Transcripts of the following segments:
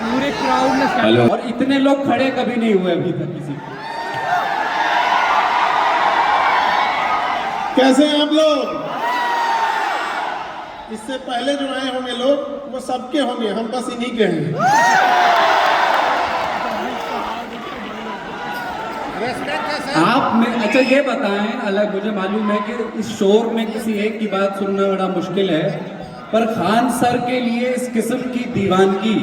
पूरे क्राउड ने हेलो, और इतने लोग खड़े कभी नहीं हुए अभी तक किसी को। कैसे हैं आप लोग? इससे पहले जो आए होंगे लोग वो सबके होंगे, हम बस इन्हीं के हैं। आप में अच्छा ये बताएं, अलग मुझे मालूम है कि इस शोर में किसी एक की बात सुनना बड़ा मुश्किल है, पर खान सर के लिए इस किस्म की दीवानगी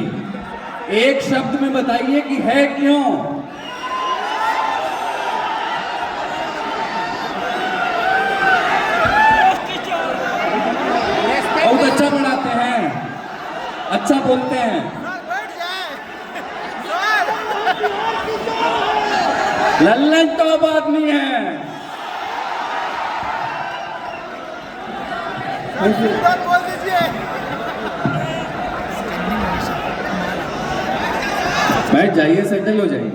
एक शब्द में बताइए कि है क्यों? बहुत अच्छा बनाते हैं, अच्छा बोलते हैं। लल्लन टॉप आदमी है। बोल दीजिए। बैठ जाइए, सेटल हो जाइए।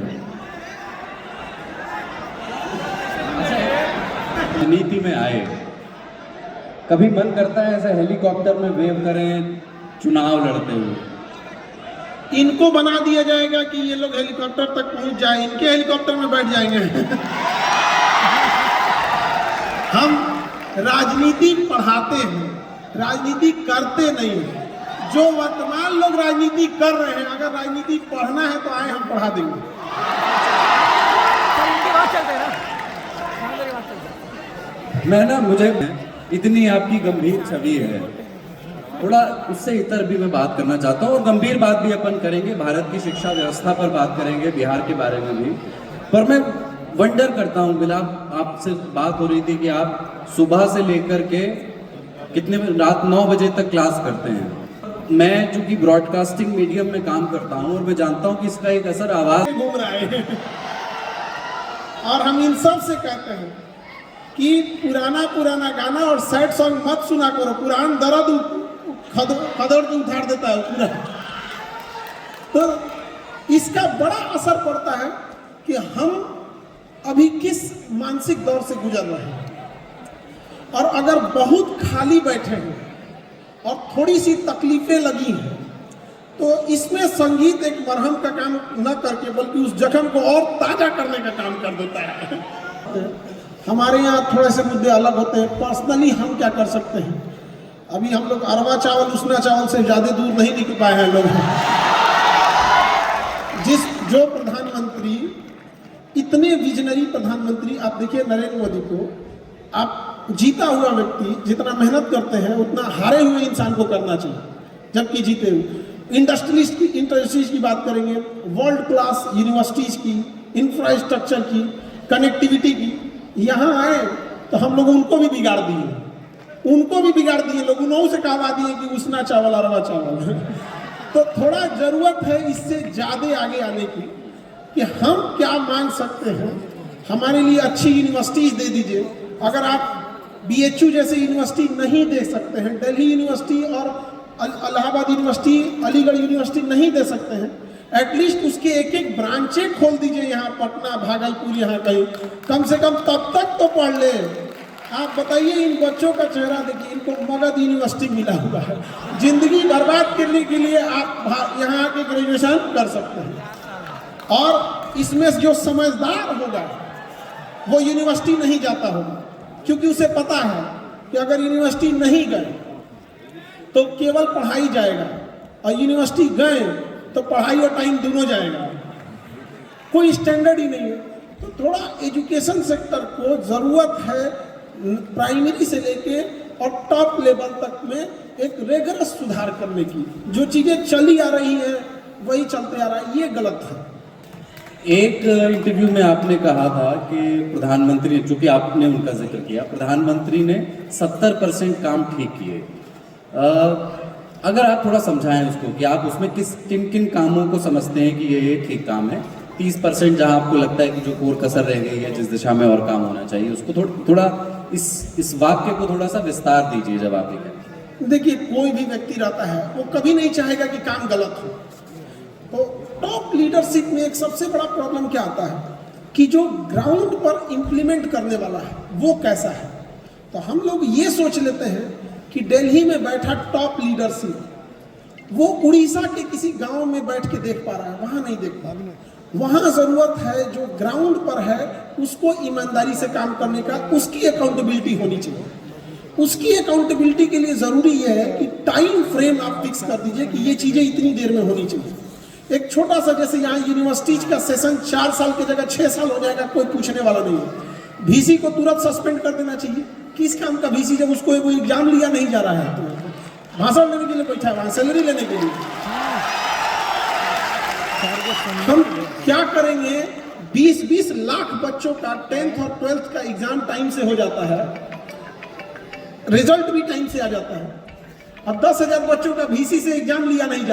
नीति में आए, कभी मन करता है ऐसे हेलीकॉप्टर में वेव करें चुनाव लड़ते हुए? इनको बना दिया जाएगा कि ये लोग हेलीकॉप्टर तक पहुंच जाए, इनके हेलीकॉप्टर में बैठ जाएंगे। हम राजनीति पढ़ाते हैं, राजनीति करते नहीं हैं। जो वर्तमान लोग राजनीति कर रहे हैं, अगर राजनीति पढ़ना है तो आए, हम पढ़ा देंगे। मैं ना, मुझे इतनी आपकी गंभीर छवि है, थोड़ा उससे इतर भी मैं बात करना चाहता हूँ, और गंभीर बात भी अपन करेंगे, भारत की शिक्षा व्यवस्था पर बात करेंगे, बिहार के बारे में भी। पर मैं वंडर करता हूँ, बिला आपसे बात हो रही थी कि आप सुबह से लेकर के कितने रात 9 बजे तक क्लास करते हैं। मैं चूंकि ब्रॉडकास्टिंग मीडियम में काम करता हूँ और मैं जानता हूँ कि इसका एक असर आवाज घूम रहा है। और हम इन सब से कहते हैं कि पुराना गाना और सैड सॉन्ग मत सुना करो, पुरान दर्द खदड़ के उठार देता है पूरा। तो इसका बड़ा असर पड़ता है कि हम अभी किस मानसिक दौर से गुजर रहे हैं। और अगर बहुत खाली बैठे हैं और थोड़ी सी तकलीफें लगी हैं, तो इसमें संगीत एक मरहम का काम न करके बल्कि उस जख्म को और ताजा करने का काम कर देता है। हमारे यहाँ थोड़े से मुद्दे अलग होते हैं। पर्सनली हम क्या कर सकते हैं? अभी हम लोग अरवा चावल उसना चावल से ज़्यादा दूर नहीं निकल पाए हैं लोग। जो प्रधानमंत्री, इतने विजनरी प्रधानमंत्री, आप देखिए नरेंद्र मोदी को, आप जीता हुआ व्यक्ति जितना मेहनत करते हैं उतना हारे हुए इंसान को करना चाहिए, जबकि जीते हुए। इंडस्ट्रीज की बात करेंगे, वर्ल्ड क्लास यूनिवर्सिटीज़ की, इंफ्रास्ट्रक्चर की, कनेक्टिविटी की, यहाँ आए तो हम लोग उनको भी बिगाड़ दिए, लोग उन्हों से कहवा दिए कि उसना चावल अरवा चावल। तो थोड़ा ज़रूरत है इससे ज़्यादा आगे आने की, कि हम क्या मांग सकते हैं। हमारे लिए अच्छी यूनिवर्सिटीज़ दे दीजिए। अगर आप BHU जैसे यूनिवर्सिटी नहीं दे सकते हैं, दिल्ली यूनिवर्सिटी और इलाहाबाद यूनिवर्सिटी, अलीगढ़ यूनिवर्सिटी नहीं दे सकते हैं, एटलीस्ट उसके एक ब्रांचें खोल दीजिए यहाँ, पटना, भागलपुर, यहाँ कहीं, कम से कम तब तक तो पढ़ ले। आप बताइए, इन बच्चों का चेहरा देखिए, इनको मगध यूनिवर्सिटी मिला हुआ है। जिंदगी बर्बाद करने के लिए आप यहाँ आके ग्रेजुएशन कर सकते हैं। और इसमें जो समझदार होगा वो यूनिवर्सिटी नहीं जाता होगा, क्योंकि उसे पता है कि अगर यूनिवर्सिटी नहीं गए तो केवल पढ़ाई जाएगा, और यूनिवर्सिटी गए तो पढ़ाई और टाइम दोनों जाएगा, कोई स्टैंडर्ड ही नहीं है। तो थोड़ा एजुकेशन सेक्टर को ज़रूरत है प्राइमरी से लेके और टॉप लेवल तक में एक रेगरस सुधार करने की। जो चीज़ें चली आ रही हैं वही चलते आ रहा है, ये गलत है। एक इंटरव्यू में आपने कहा था कि प्रधानमंत्री, चूंकि आपने उनका जिक्र किया, प्रधानमंत्री ने 70% काम ठीक किए। अगर आप थोड़ा समझाएं उसको कि आप उसमें किन किन कामों को समझते हैं कि ये ठीक काम है, 30% जहां आपको लगता है कि जो कोर कसर रह गई है, जिस दिशा में और काम होना चाहिए, उसको थोड़ा इस वाक्य को थोड़ा सा विस्तार दीजिए जब आप ये कहें। देखिए, कोई भी व्यक्ति रहता है वो कभी नहीं चाहेगा कि काम गलत हो। तो टॉप लीडरशिप में एक सबसे बड़ा प्रॉब्लम क्या आता है कि जो ग्राउंड पर इंप्लीमेंट करने वाला है वो कैसा है। तो हम लोग ये सोच लेते हैं कि दिल्ली में बैठा टॉप लीडरशिप वो उड़ीसा के किसी गांव में बैठ के देख पा रहा है, वहां नहीं देख पा रहा है। वहां जरूरत है जो ग्राउंड पर है उसको ईमानदारी से काम करने का, उसकी अकाउंटेबिलिटी होनी चाहिए। उसकी अकाउंटेबिलिटी के लिए जरूरी यह है कि टाइम फ्रेम आप फिक्स कर दीजिए कि ये चीजें इतनी देर में होनी चाहिए। एक छोटा सा जैसे यहाँ यूनिवर्सिटीज का सेशन 4 साल की जगह 6 साल हो जाएगा, कोई पूछने वाला नहीं है। वीसी को तुरंत सस्पेंड कर देना चाहिए। किस काम का वीसी जब उसको एग्जाम लिया नहीं जा रहा है, तो भाषण लेने के लिए बैठा है, वहां सैलरी लेने के लिए। हम क्या करेंगे, 20-20 लाख बच्चों का 10th और 12th का एग्जाम टाइम से हो जाता है, रिजल्ट भी टाइम से आ जाता है। अब 10,000 बच्चों का वीसी से एग्जाम लिया नहीं जाता।